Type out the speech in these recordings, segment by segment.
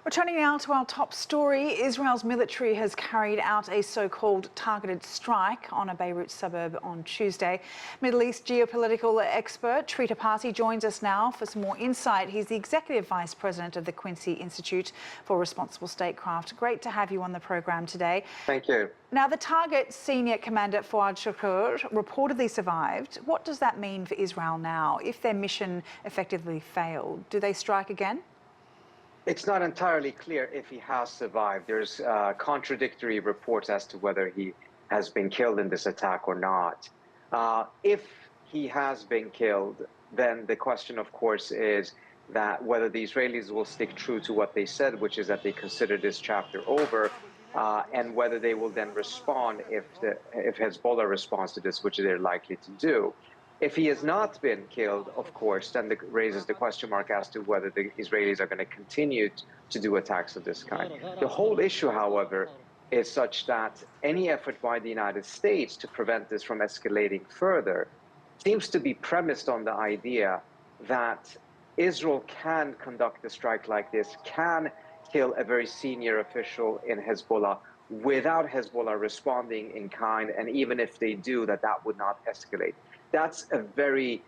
Returning now to our top story, Israel's military has carried out a so-called targeted strike on a Beirut suburb on Tuesday. Middle East geopolitical expert Trita Parsi joins us now for some more insight. He's the Executive Vice President of the Quincy Institute for Responsible Statecraft. Great to have you on the program today. Thank you. Now, the target senior commander Fuad Shukr reportedly survived. What does that mean for Israel now? If their mission effectively failed, do they strike again? It's not entirely clear if he has survived. There's contradictory reports as to whether he has been killed in this attack or not. If he has been killed, then the question, of course, is that whether the Israelis will stick true to what they said, which is that they consider this chapter over, and whether they will then respond if Hezbollah responds to this, which they're likely to do. If he has not been killed, of course, then it raises the question mark as to whether the Israelis are going to continue to do attacks of this kind. The whole issue, however, is such that any effort by the United States to prevent this from escalating further seems to be premised on the idea that Israel can conduct a strike like this, can kill a very senior official in Hezbollah without Hezbollah responding in kind, and even if they do, that would not escalate. That's a very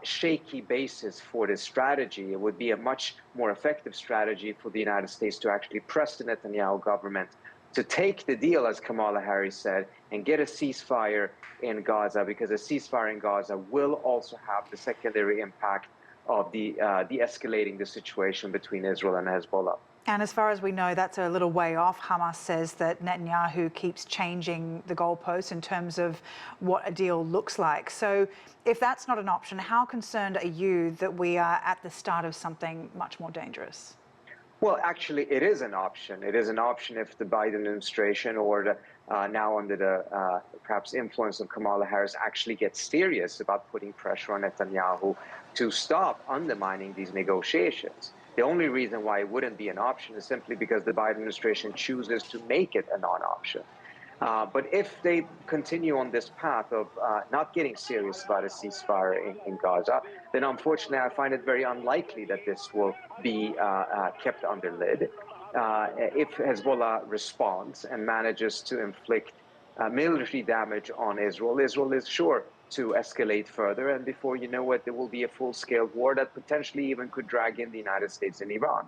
shaky basis for this strategy. It would be a much more effective strategy for the United States to actually press the Netanyahu government to take the deal, as Kamala Harris said, and get a ceasefire in Gaza, because a ceasefire in Gaza will also have the secondary impact of de-escalating the situation between Israel and Hezbollah. And as far as we know, that's a little way off. Hamas says that Netanyahu keeps changing the goalposts in terms of what a deal looks like. So if that's not an option, how concerned are you that we are at the start of something much more dangerous? Well, actually, it is an option. It is an option if the Biden administration, or now under the perhaps influence of Kamala Harris, actually gets serious about putting pressure on Netanyahu to stop undermining these negotiations. The only reason why it wouldn't be an option is simply because the Biden administration chooses to make it a non-option. But if they continue on this path of not getting serious about a ceasefire in Gaza, then unfortunately I find it very unlikely that this will be kept under lid. If Hezbollah responds and manages to inflict military damage on Israel, Israel is sure to escalate further, and before you know it, there will be a full-scale war that potentially even could drag in the United States and Iran.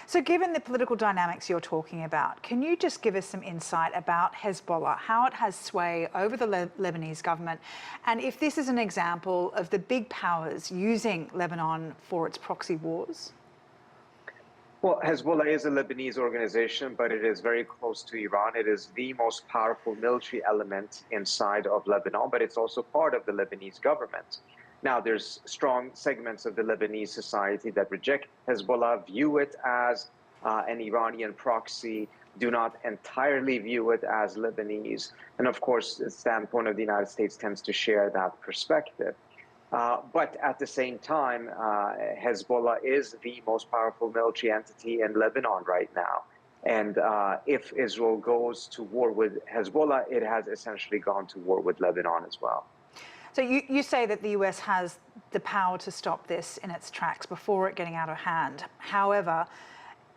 So given the political dynamics you're talking about, can you just give us some insight about Hezbollah, how it has sway over the Lebanese government, and if this is an example of the big powers using Lebanon for its proxy wars? Well, Hezbollah is a Lebanese organization, but it is very close to Iran. It is the most powerful military element inside of Lebanon, but it's also part of the Lebanese government. Now, there's strong segments of the Lebanese society that reject Hezbollah, view it as an Iranian proxy, do not entirely view it as Lebanese. And of course, the standpoint of the United States tends to share that perspective. But at the same time, Hezbollah is the most powerful military entity in Lebanon right now. And if Israel goes to war with Hezbollah, it has essentially gone to war with Lebanon as well. So you say that the US has the power to stop this in its tracks before it getting out of hand. However,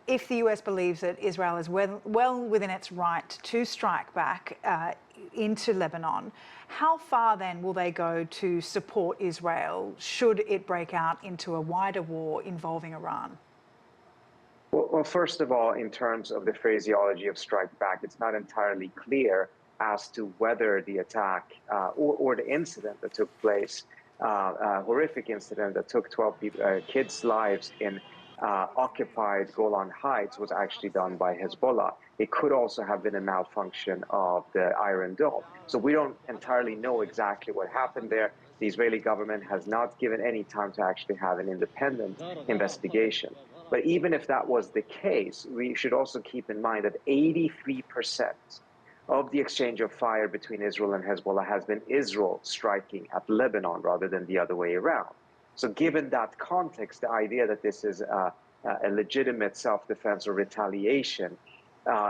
if the US believes that Israel is well within its right to strike back into Lebanon, how far then will they go to support Israel should it break out into a wider war involving Iran? Well, first of all, in terms of the phraseology of strike back, it's not entirely clear as to whether the attack or the incident that took place, a horrific incident that took 12 kids' lives in occupied Golan Heights, was actually done by Hezbollah. It could also have been a malfunction of the Iron Dome. So we don't entirely know exactly what happened there. The Israeli government has not given any time to actually have an independent investigation. But even if that was the case, we should also keep in mind that 83% of the exchange of fire between Israel and Hezbollah has been Israel striking at Lebanon rather than the other way around. So given that context, the idea that this is a legitimate self-defense or retaliation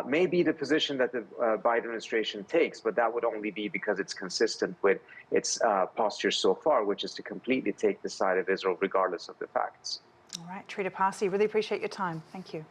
may be the position that the Biden administration takes, but that would only be because it's consistent with its posture so far, which is to completely take the side of Israel regardless of the facts. All right, Trita Parsi, really appreciate your time. Thank you.